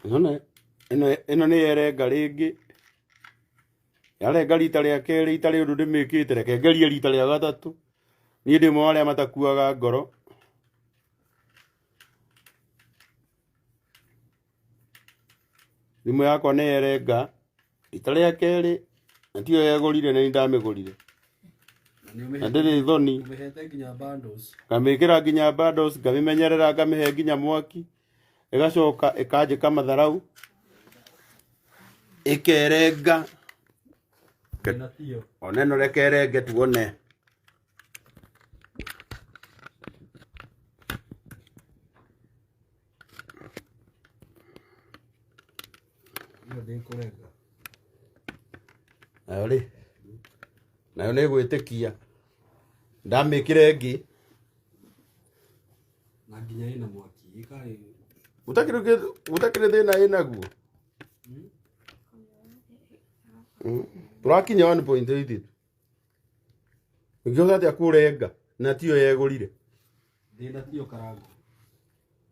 ino ni erenga ringi yarenga rita ria keri itari undu ndimikite reke ngerie rita ria gatatu ni ndi mo aria matakuaga ngoro thimu yakwa ni erenga rita ria keri ntio yegurire ni ndamigurire na ndiri thoni ngamikira nginya bundles ngamimenyerera ngamihe nginya mwaki igacoka ikanjika matharau ikerenga oneno rekerenge tuone nayo nä gwä tä kia ndamä rengi na nginya ina mwaki utakä rä thä na ä naguo tå rakinya 1.8 ngä hota atä a kå renga na tio yegå rire thina tio Karangu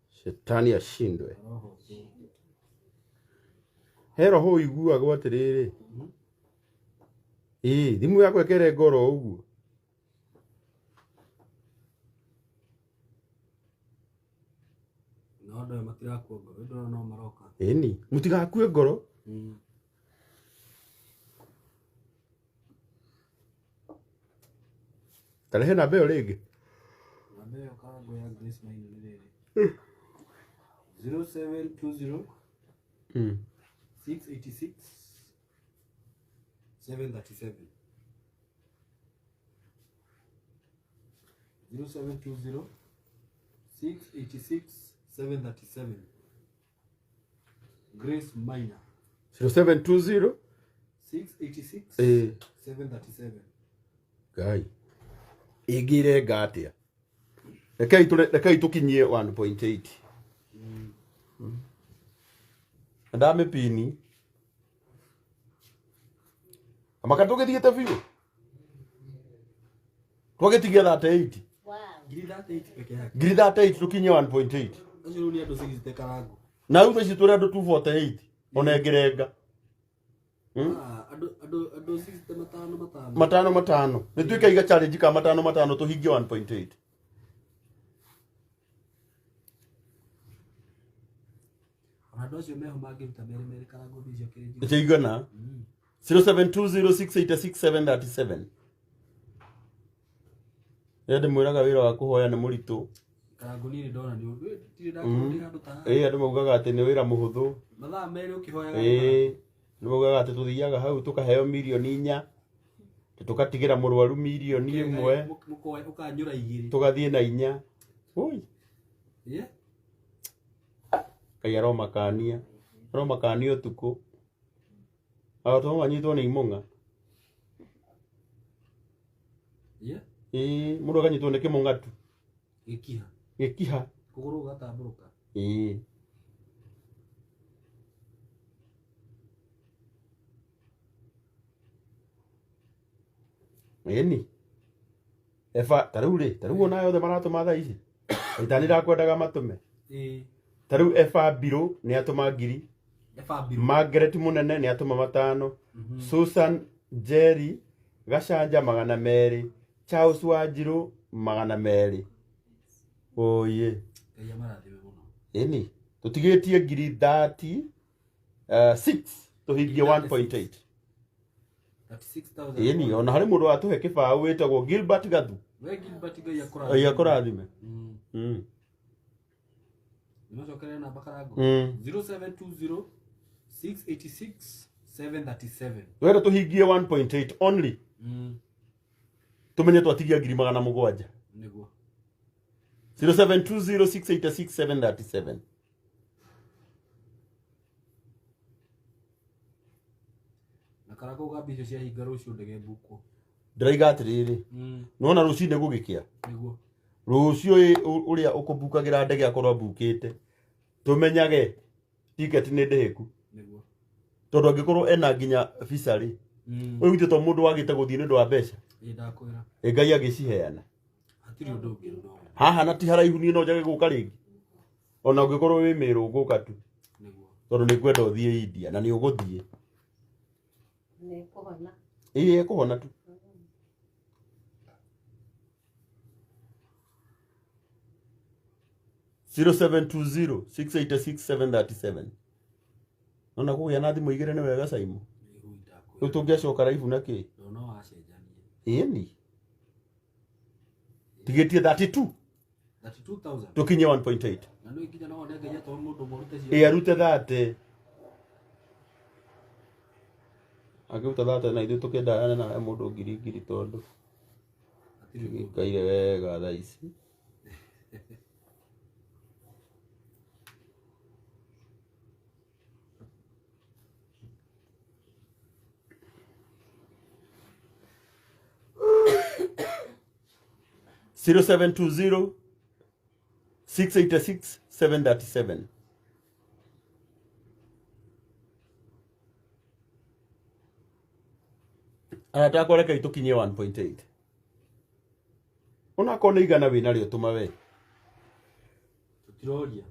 shetani ashindwe hero ho iguagwo atä rä rä thimu yakwa ĩkerenga ngoro ũguo no ndo matirakua ngoro ndo no maroka ni mutigakue ngoro tarehe na mbeo rĩngĩ na mbeo Karangu ya Grace Maina nĩ rĩrĩ 0720 686 737 0720 686 737 Grace Maina 0720 686 737 Gai igirenga atia rekei tukinyie 1.8 ndame pini amaka tugithiete biu twagitigia 38 ngiri 38 tukinyie 1.8 acio ni andu sigite Karangu na utho ici turi andu 248 ona ngirenga andu sigite matano ni twika iga challenge ka matano tuhingie 1.8 andu acio meho mangiruta mere Karangu bicio kiringi ĩigana 0720686737 ndĩ mwĩraga wĩra wa kũhoya nĩ mũritũ Karangu ni ndona ni tire ndakundi handu ta andũ maugaga atĩ nĩ wĩra mũhũthũ mathaa merĩ ũkĩhoyaga nĩ maugaga atĩ tũthiaga hau tũkaheo mirioni 4 tũkatigira mũrwaru mirioni 1 ũkanyũra 2 tũgathiĩ na 4 oi Kai aromakania ũtukũ to manyitwo nĩ imũng'a mũndũ akanyitwo nĩ kĩmũng'a tu gĩkiha kũgũrũ gatambũrũka ni eba tarĩu ona yothe maratũma thaa ici ita nĩndakwendaga matũme tarĩu eba mbirũ nĩ atũma ngiri Margaret Munene nĩ atũma 5 Susan Jerry Gacanja 200 Charles Wanjiru 200 oye ni tutigetie ngiri 36 tuhingie 1.8 36,000 ni ona harĩ mũndũ watuhe kĩbaũ wĩtagwo Gilbert Gathu we Gilbert Ngai akũrathime nimacokera namba Karangu 0720 686 737 wera tuhingie 1.8 only tumenye twatigia ngiri 700 niguo 0720 686 737 na Karangu gabicio cia hinga rũciũ ndege mbuku ndĩraiga atĩrĩrĩ nona rũcinĩ gũgĩkĩa niguo rũciũ ũrĩa ũkũbukagira ndege akorwo bukĩte tumenyage ticket nĩ ndĩhĩku niguo tondũ angĩkorwo ena nginya visa rĩ ũyugĩte mũndũ wagĩte gũthiĩ nĩ ũndũ wa mbeca ndakwĩra Ngai agĩciheana hatirĩ ũndũ ũngĩ haha na ti haraihu niĩ no njage gũka rĩngĩ ona ũngĩkorwo wĩ mĩrũ ngũka tu Tondũ nĩ kwenda ũthiĩ India na nĩ ũgũthiĩ. Nĩ kũhona. Ĩĩ kũhona tu. Zero 720 686 737. Nona kũgĩa na thimũ igĩrĩ nĩ wega Symo. Rĩu tũngĩacoka live na kĩ? No wacenjania. Ĩni. Tigetie 32. 32,000. Tukinye 1.8. Na nĩ nginya no ndenge ya twa mũndũ mũrute cio. Arute 30. Akiruta 30 na ithuĩ tũkĩendana na mũndũ ngiri tondũ. Kaire wega thaa ici. Zero 720 686 737. Anataka kũreka itukinye 1.8. Unakorwo nĩ igana wĩna rĩo tũma we. Tutiroria.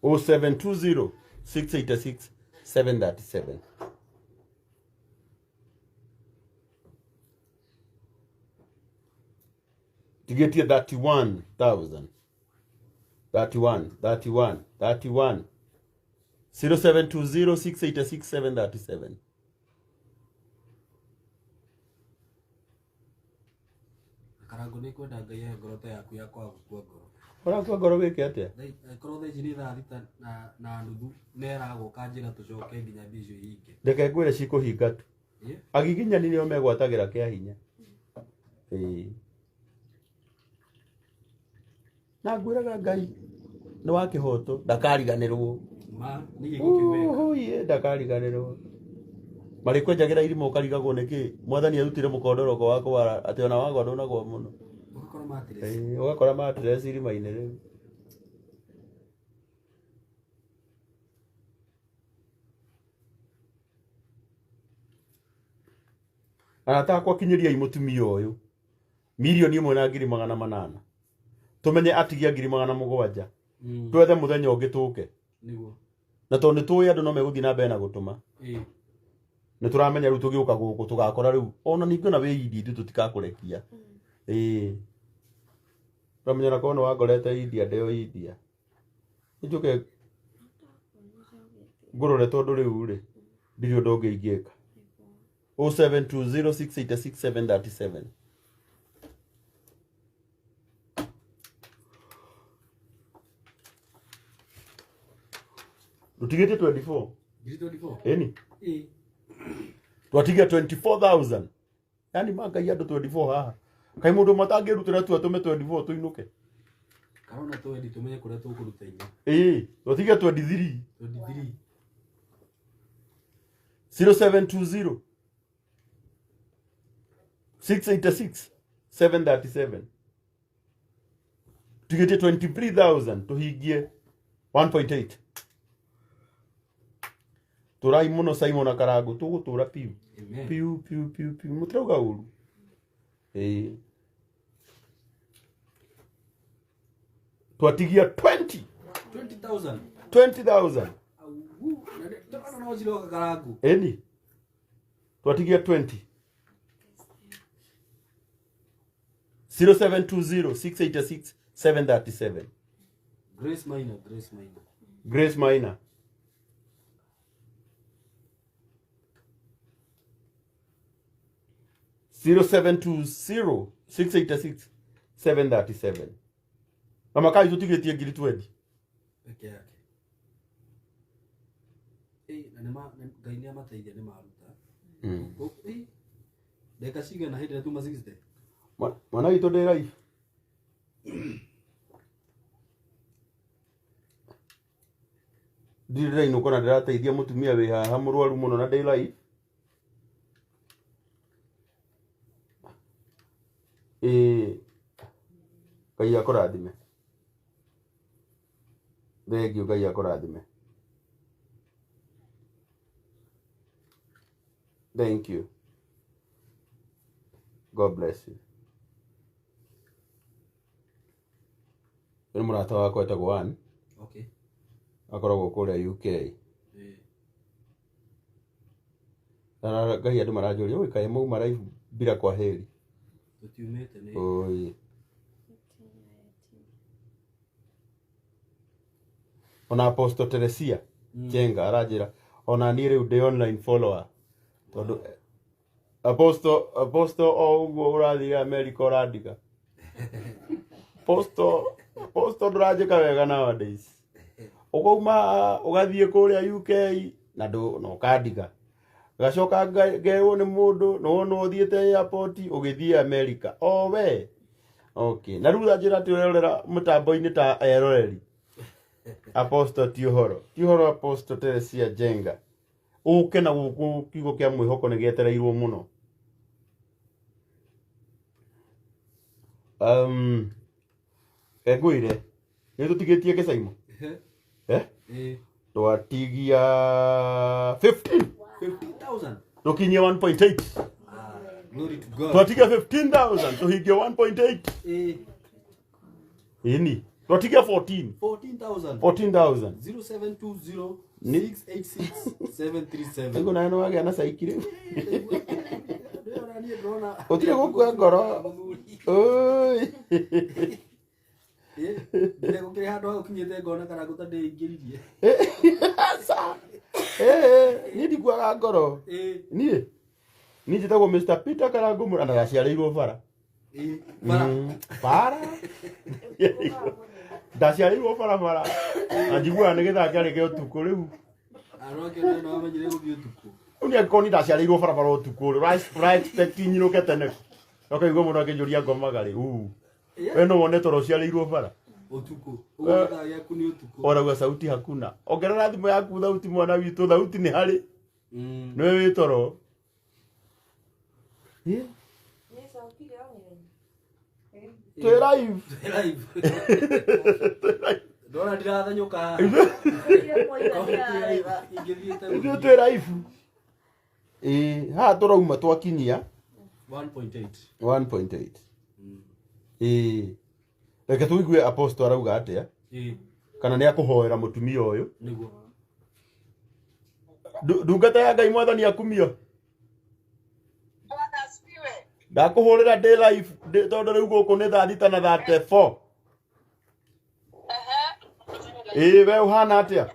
0720 686 737. Tigetie 31,000. 31. 0720 686 737. Karangu nĩ kwenda Ngai ya ngoroto yaku ya kwaga gũkua ngoro. Ũrakua ngoro wĩke atĩa? Korwo thaa ici nĩ thaa thita na nuthu nĩaragũka njĩra tũcoke nginya mbia icio ihinge. Ndeke ngwĩre cikũhinga tu. Agiginyani nĩo megwatagĩra kĩa hinya. Na ngwĩraga Ngai nĩ wa kĩhoto ndakariganĩrwo. Nĩ gĩgũkĩweka. Ye ndakariganĩrwo. Marĩ kwenjagĩra irima ũkarigagwo nĩkĩ? Mwathani arutire mũkondoroko wa kũwara atĩ ona wagwa ndũnagwa mũno. Ugakora matiresi irima-inĩ rĩu. Anataka gũkinyĩria Mútumia ũyũ 1,108,000. Tumenye atigia 700,000. Twethe mũthenya ũngĩ tũke. Nĩguo. Na tondũ nĩtũĩ andũ no megũthiĩ na mbere na gũtũma. Nĩ tũramenya rĩu tũgĩũka gũkũ tũgakora rĩu ona ningĩ na wĩindi ithuĩ tũtikakũrekia. Turamenya na kono wangorete India ndeo India. Nĩnjũke ngũrore tondũ rĩu rĩ ndirĩ ũndũ ũngĩ ingĩka. 0720 686 737. Tutigetie 24. 24. Eni? Twatigia 24,000. Yani Ngai andũ 24 haha. Kai mũndũ matangĩrutĩra tu atume 24 tuinuke. Karona twendi tumenye kũrĩa tũkũruta inya. Twatigia 23. 23. 0720 686 737. Tugetie 23,000 tuhingie 1.8. Turai muno Symo na Karangu tũgũtũra piu. Piu mutrauga ũru. Twatigia 20,000. 20,000. No ziroka Karangu. Eni. Twatigia 20. 0720 686 737. Grace Minor. 0720 686 737. Mama kai tutigetie 20,000. Peke yake. Na Ngai nĩ amateithia nĩ maruta. Ndeka cigana hĩndĩ ĩrĩa tuma 60. Mwana witũ ndĩ live. Ndirĩ inũka na ndĩrateithia mũtumia wĩ haha mũrwaru mũno na ndĩ live. Ngai akũrathime. Thengio, Ngai akũrathime. Thank you. God bless you. Ni murata wako etagwo Ann. Okay. Akoragwo kuria UK. Na Ngai andu maranjũria oi kaĩ mauma raihu bila kwa heri. Tutiumĩte nĩ. Oi. Ona Apostle Teresia Chenga aranjĩra ona niĩ rĩu ndĩ online follower. Tondu Apostle o ũguo ũrathiĩ America ũrandiga. Apostle ndũranjĩka wega nowadays. Ugauma ugathiĩ kũrĩa UK na ũkandiga. Gacoka ngewo nĩ mũndũ no ũthiĩte airport ũgĩthiĩ America. O we. Okay. Na rĩu anjĩra atĩ ũrerora mũtambo-inĩ ta eroreri. Apostle ti ũhoro Apostle Teresia Jenga. Ũke na gũkũ kiugo kĩa mwĩhoko nĩ gĩetereirwo mũno. Ngwĩre nĩ tũtigĩtie kĩcaimo. Twatigia 15,000. Tũkinyie 1.8. Glory to God. Twatigia 15,000 tũhingie 1.8. Ini twatigia 14,000. 0720 686 Ego na no wagĩa na saiki rĩu. Ndĩrona Ũtirĩ gũkua ngoro. Oi. Ndĩrĩ gũkĩrĩ handũ ha ũkinyĩte ngona kana gũtandĩingĩririe. Niĩ ndikuaga ngoro. Niĩ njĩtagwo Mr. Peter Karangu na ndaciarĩirwo bara. Bara. Ndaciarĩirwo bara. Na njiguaga nĩ gĩthaka kĩarĩ ũtukũ rĩu. Arokĩra no amenyire gũthiĩ ũtukũ. Unia koni ndaciarĩirwo bara ũtukũ. Right expecting nyinũke tene. Okaigua mũndũ akĩnjũria ngomagari. We no wone toro ciarĩirwo bara. Ũtukũ. Ũgũthaga yaku nĩ ũtukũ. Orauga sauti hakuna. Ongerera thimũ yaku thauti mwana witũ thauti nĩ harĩ. Nĩwe wĩ toro. Twĩ live. Ndona ndirathanyũka. Twĩ live. Haha tũrauma twakinyia 1.8. Reke tũigue Apostle arauga atĩa. Kana nĩ akũhoera mũtumia ũyũ. Nĩguo. Ndungata ya Ngai Mwathani akumio. Ndakũhũrĩra ndĩ live tondũ rĩu gũkũ nĩ thaa thita na 34. We ũhana atĩa?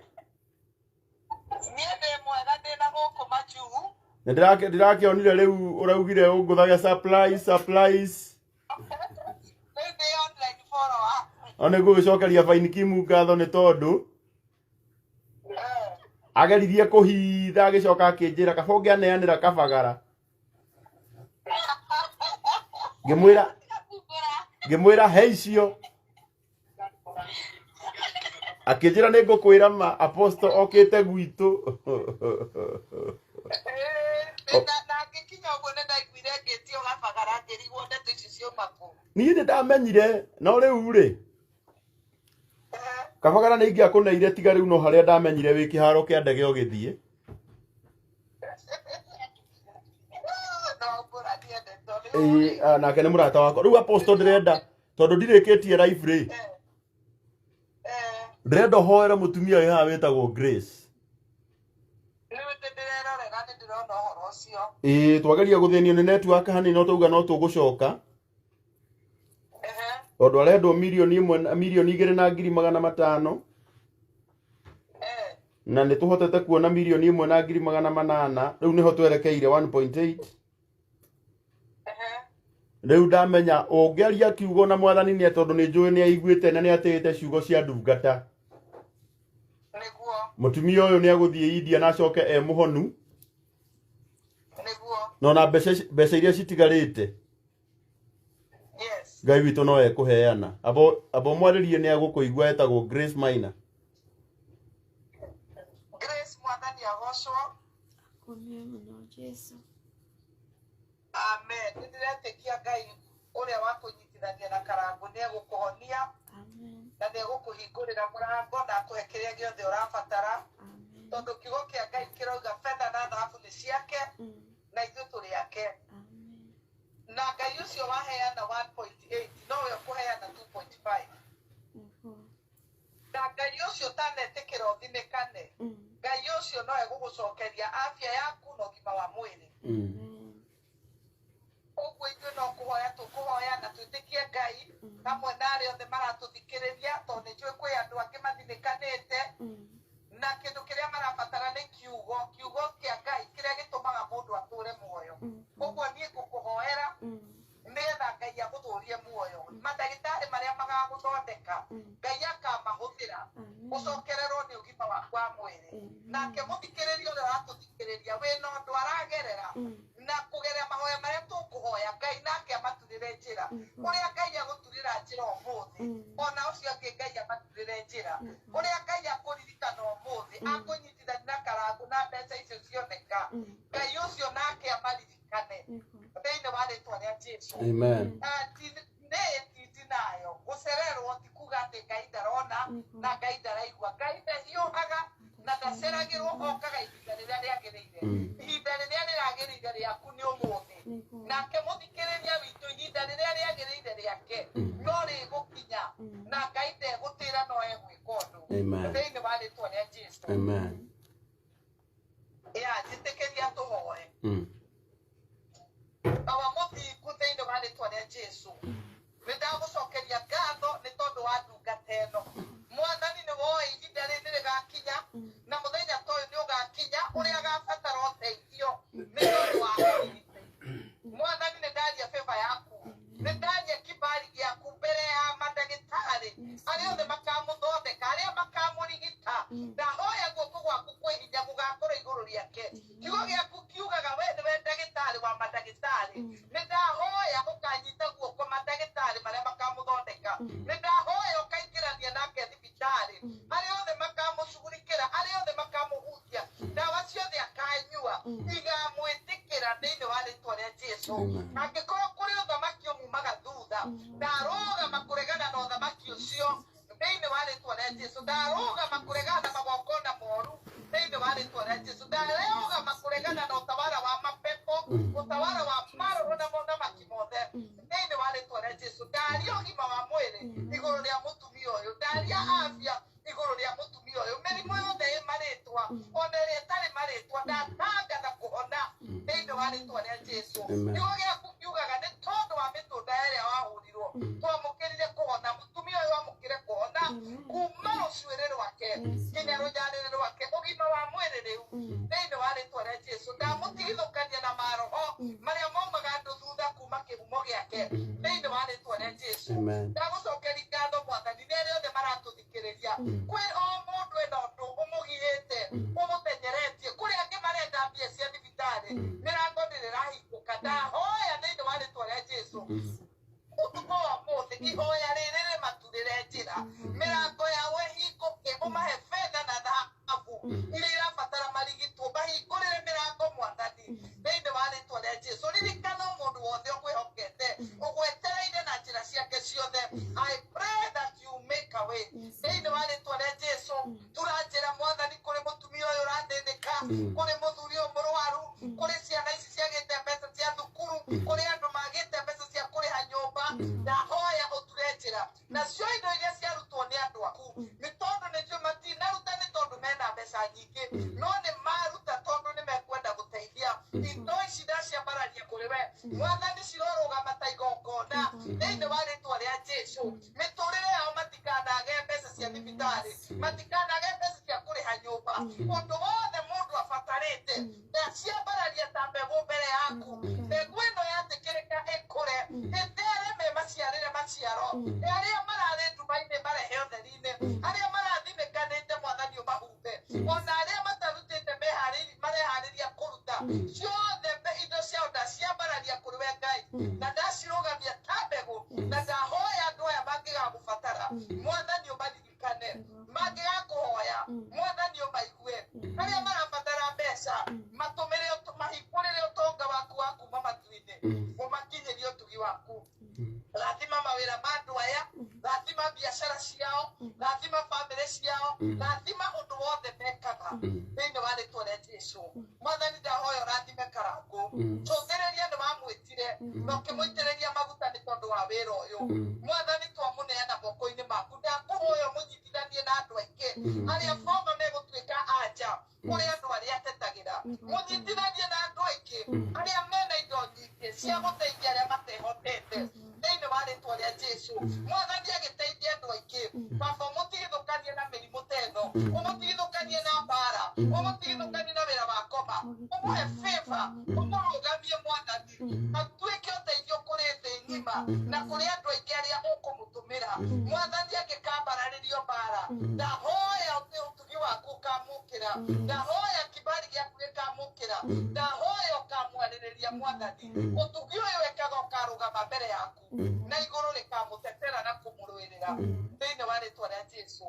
Ndĩrakĩonire rĩu ũraugire ũngũthage surprise. Ona gũgĩcokeria faini Kimu ngatho nĩ tondũ ageririe kũhitha agĩcoka akĩnjĩra kaba ũngĩaneanĩra kabagara. Ngĩmwĩra he icio. Akĩnjĩra nĩ ngũkwĩra ma Apostle okĩte gwitũ. Niĩ nĩ ndamenyire no rĩu rĩ. Kabagara nĩ ingĩakũneire tiga rĩu no harĩa ndamenyire wĩ kĩharo kĩa ndege ũgĩthiĩ. Nake nĩ mũrata wakwa. Rĩu Apostle ndĩrenda tondũ ndirĩkĩtie live rĩ. Ndĩrenda ũhoere mũtumia ũyũ haha wĩtagwo Grace. Twageria gũthĩnio nĩ network hanini no tauga no tũgũcoka. Tondũ arendwo milioni 2,500,000. Na nĩ tũhotete kuona milioni 1,800,000. Rĩu nĩho twerekeire 1.8. Rĩu ndamenya ũngĩaria kiugo na Mwathani nĩ tondũ nĩ njũĩ nĩ aiguĩte na nĩ atĩĩte ciugo cia ndungata. Mũtumia ũyũ nĩ agũthiĩ India na acoke mũhonu. No na mbeca iria citigarĩte. Ngai witũ no ekũheana. Abo mwarĩrie nĩ agũkũigua etagwo Grace Maina. Grace Mwathani agocwo. Kumia mũno Jesu. Amen. Nĩndĩretĩkia Ngai ũrĩa wa kũnyitithania na Karangu nĩ egũkũhonia. Amen. Na nĩ egũkũhingũrĩra mũrango na akũhe kĩrĩa gĩothe ũrabatara. Amen. Tondũ kiugo kĩa Ngai kĩrauga betha na thahabu nĩ ciake na ithuĩ tũrĩ ake. Amen. na ngai ucio waheana 1.8 nowe ũkũheana 2.5 na ngai ucio tanetĩkĩra ũthinĩkane ngai ucio no egũgũcokeria afya yaku na ũgima wa mwĩrĩ ũguo ithuĩ no kũhoya tũkũhoya na twĩtĩkie ngai hamwe na arĩa othe maratũthikĩrĩria tondũ nĩ njũĩ kwĩ andũ angĩ mathinĩkanĩte na kĩndũ kĩrĩa marabatara nĩ kiugo kĩa ngai kĩrĩa gĩtũmaga mũndũ atũũre muoyo ũguo niĩ ngũkũhoera nĩgetha ngai agũtũũrie muoyo mandagĩtarĩ marĩa magagũthondeka ngai akamahũthĩra ũcokererwo nĩ ũgima waku wa mwĩrĩ nake mũthikĩrĩria ũrĩa watũthikĩrĩria wĩna ũndũ aragerera na kũgerera mahoya marĩa tũkũhoya ngai nake amaturĩre njĩra ũrĩa ngai agũturĩra njĩra ũmũthĩ ona ũcio angĩ ngai amaturĩre njĩra ũrĩa ngai akũririkana ũmũthĩ akũnyitithania na Karangu na mbeca icio cioneka ngai ũcio nake amaririkane thĩinĩ wa rĩtwa rĩa Jesũ nĩ nayo gũcererwo ti kuga atĩ ngai ndarona na ngai ndaraigua ngai ndahiũhaga na ndaceragĩrwo okaga ihinda rĩrĩa rĩagĩrĩire ihinda rĩrĩa rĩragĩrĩire rĩaku nĩ ũmũthĩ nake mũthikĩrĩria witũ ihinda rĩrĩa rĩagĩrĩire rĩake no rĩgũkinya na ngai ndegũtĩra no egwĩka ũndũ thĩinĩ wa rĩtwa rĩa Jesũ njĩtĩkĩria tũhoe awa mũthingu thĩinĩ wa rĩtwa rĩa Jesũ nĩ ndagũcokeria ngatho nĩ tondũ wa ndungata ĩno mwathani nĩ woĩ ihinda rĩrĩ nĩ rĩgakinya na mũthenya ta ũyũ nĩ ũgakinya ũrĩa agabatara ũteithio nĩ tondũ wa mwathani nĩ ndaria beba yaku nĩ ndaria kibali gĩaku mbere ya mandagĩtarĩ arĩa othe makamũthondeka arĩa makamũrigita ndahoya guoko gwaku kwĩ hinya gũgakorwo igũrũ rĩake kiugo gĩaku kiugaga we nĩwe ndagĩtarĩ wa mandagĩtarĩ nĩ ndahoya ũkanyita guoko mandagĩtarĩ marĩa makamũthondeka nĩ ndahoya ũkaingĩrania nake thibitarĩ arĩa othe makamũcugurikĩra arĩa othe makamũhutia ndawa ciothe akanyua igamwĩtĩkĩra thĩinĩ wa rĩtwa rĩa Jesũ angĩkorwo kũrĩ ũthamaki ũmumaga thutha ndarũgama kũregana na ũthamaki ũcio thĩinĩ wa rĩtwa rĩa Jesũ ndarũgama kũregana na magongona moru thĩinĩ wa rĩtwa rĩa Jesũ ndarũgama kũregana na ũtawara wa mapepo ũtawara wa maroho na mũthamaki mothe thĩinĩ wa rĩtwa rĩa Jesũ ndaria ũgima wa mwĩrĩ igũrũ rĩa mũtumia ũyũ ndaria afya igũrũ rĩa mũtumia ũyũ mĩrimũ yothe ĩ marĩtwa ona ĩrĩa ĩtarĩ marĩtwa ndatangatha kũhona thĩinĩ wa rĩtwa rĩa Jesũ kiugo gĩaku kiugaga nĩ tondũ wa mĩtũnda ĩrĩa wahũrirwo twamũkĩrire kũhona mũtumia ũyũ amũkĩre kũhona kuma rũcuĩrĩ rwake nginya rũnyanĩrĩ rwake ũgima wa mwĩrĩ rĩu thĩinĩ wa rĩtwa rĩa Jesũ ndamũtigithũkania na maroho marĩa maumaga andũ thutha kuma kĩhumo gĩake thĩinĩ wa rĩtwa rĩa Jesũ ndagũcokeria ngatho mwathani nĩ arĩa othe maratũthikĩrĩria kwĩ o mũndũ ena ũndũ ũmũgiĩte ũmũtenyeretie kũrĩ angĩ marenda mbia cia thibitarĩ mĩrango ndĩrĩrahingũka ndahoya thĩinĩ wa rĩtwa rĩa Jesũ ũtukũ wa mũthĩ ihoya rĩrĩ rĩmaturĩre njĩra mĩrango yao ĩhingũke ũmahe betha na thahabu iria irabatara marigitwo mahingũrĩre mĩrango mwathani thĩinĩ wa rĩtwa rĩa Jesũ ririkana mũndũ wothe ũkwĩhokete ũgwetereire na njĩra ciake ciothe I pray that you make a way thĩinĩ wa rĩtwa rĩa Jesũ turanjĩra mwathani kũrĩ mũtumia ũyũ ũrathĩnĩka kũrĩ mũthuri ũyũ mũrwaru kũrĩ ciana ici ciagĩte mbeca cia thukuru kũrĩ andũ magĩte mbeca cia kũrĩha nyũmba ndahoya ũture njĩra nacio indo iria ciarutwo nĩ andũ aku nĩ tondũ nĩcio matinaruta nĩ tondũ mena mbeca nyingĩ no nĩ maruta tondũ nĩ mekwenda gũteithia indo ici ndaciambararia kũrĩ we mwathani cirorũgama ta igongona thĩinĩ wa rĩtwa rĩa Jesũ mĩtũrĩre yao matikanage mbeca cia thibitarĩ matikanage mbeca cia kũrĩha nyũmba ũndũ wothe mũndũ abatarĩte ndaciambararia ta mbegũ mbere yaku mbegũ ĩno yatĩkĩrĩka ĩkũre ĩthereme maciarĩre maciaro arĩa mararĩ nduma-inĩ marehe ũtheri-inĩ arĩa marathinĩkanĩte mwathani ũmahumbe ona arĩa matarutĩte mareharĩria kũruta ciothe indo ciao ndaciambararia kũrĩ we Ngai na ndacirũgamia ta mbegũ na ndahoya andũ aya mangĩgagũbatara mwathani ũmaririkane mangĩgakũhoya mwathani ũmaigue arĩa marabatara mbeca matũmĩre mahingũrĩre ũtonga waku wa kuma matu-inĩ ũmakinyĩrie ũtugi waku rathima mawĩra ma andũ aya rathima biacara ciao rathima bamĩrĩ ciao rathima ũndũ wothe mekaga thĩinĩ wa rĩtwa rĩa Jesũ mwathani ndahoya ũrathime Karangu cũthĩrĩria nĩ wamwĩtire wamũrutĩire na ũkĩmũitĩrĩria maguta nĩ tondũ wa wĩra ũyũ mwathani twamũneana moko-inĩ maku ndakũhoya mũnyitithanie na andũ aingĩ arĩa boma megũtuĩka anja kũrĩ andũ arĩa atetagĩra mũnyitithanie na andũ aingĩ arĩa mena indo nyingĩ cia gũteithia arĩa matehotete thĩinĩ wa rĩtwa rĩa Jesũ mwathani agĩteithia andũ aingĩ baba mũtigithũkanie na mĩrimũ ta ĩno ũmũtigithũkanie na mbara ũmũtigithũkanie na wĩra wa koma ũmũhe favor ũmũrũgamie mwathani atuĩke ũteithio kũrĩ thĩ ng'ima na kũrĩ andũ aingĩ arĩa ũkũmũtũmĩra mwathani angĩkambararĩrio mbara ndahoya ũtugi waku ũkamũkĩra ndahoya kibali gĩaku gĩkamũkĩra ndahoya ũkamwarĩrĩria mwathani ũtugi ũyũ wekaga ũkarũgama mbere yaku na igũrũ rĩkamũtetera na kũmũrũĩrĩra thĩinĩ wa rĩtwa rĩa Jesũ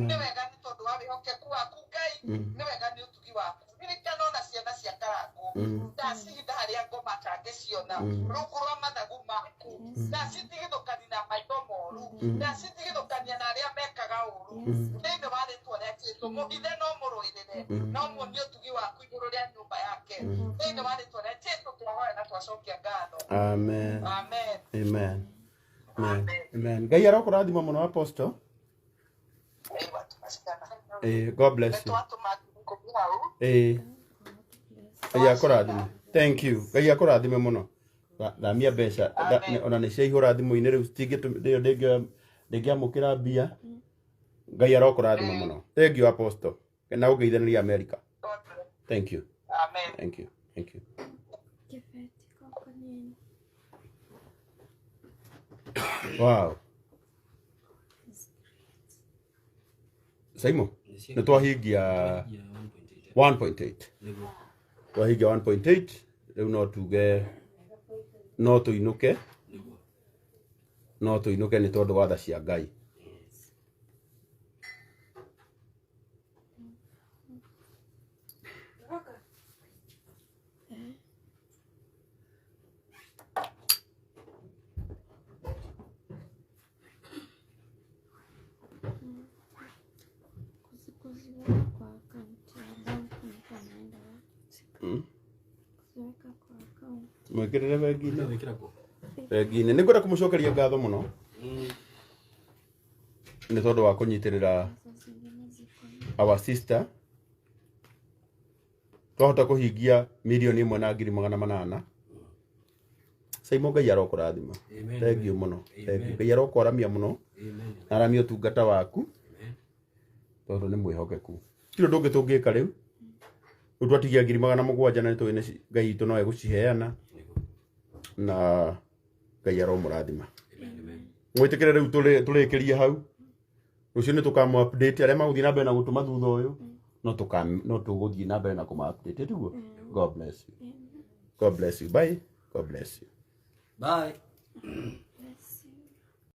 nĩ wega nĩ tondũ wa wĩhokeku waku Ngai nĩ wega nĩ ũtugi waku ririkana ona ciana cia Karangu ndacihinda harĩa ngoma tangĩciona rungu rwa mathagu maku ndacitigithũkania na maitho moru ndacitigithũkania na arĩa mekaga ũru thĩinĩ wa rĩtwa rĩa Jesũ mũhithe no mũrũĩrĩre no muonie ũtugi waku igũrũ rĩa nyũmba yake thĩinĩ wa rĩtwa rĩa Jesũ twahoya na twacokia ngatho Amen. Amen. Amen. Amen. Ngai arokũrathima mũno apostle. God bless you. Ngai akũrathime. Thank you. Ngai akũrathime mũno. Thamia mbeca ona nĩ ciaihũra thimũ-inĩ rĩu citingĩ ndĩngĩamũkĩra mbia. Ngai arokũrathima mũno. Thank you apostle. Na ũgeithanĩria America. Thank you. Amen. Thank you. Thank you. Wow. Symo, nĩ twahingia 1.8. Twahingia 1.8. Rĩu no tuge no tũinũke nĩ tondũ wa tha cia Ngai. Mwĩkĩrĩre bengi-inĩ nĩ ngwenda kũmũcokeria ngatho mũno nĩ tondũ wa kũnyitĩrĩra our sister twahota kũhingia 1,180,000. Symo Ngai arokũrathima. Thank you mũno. Ngai arokũramia mũno na aramia ũtungata waku tondũ nĩ mwĩhokeku. Kiro ndũngĩ tũngĩka rĩu twatigia 700,000 na nĩtũĩ Ngai witũ no egũciheana na Ngai aromũrathima. Mwĩtĩkĩre rĩu tũrĩkĩrie hau rũciũ nĩ tũkamũ update arĩa magũthiĩ na mbere na gũtũma thutha ũyũ no tũgũthiĩ na mbere na kũma update tiguo. God bless you. God bless you. Bye. God bless you. Bye.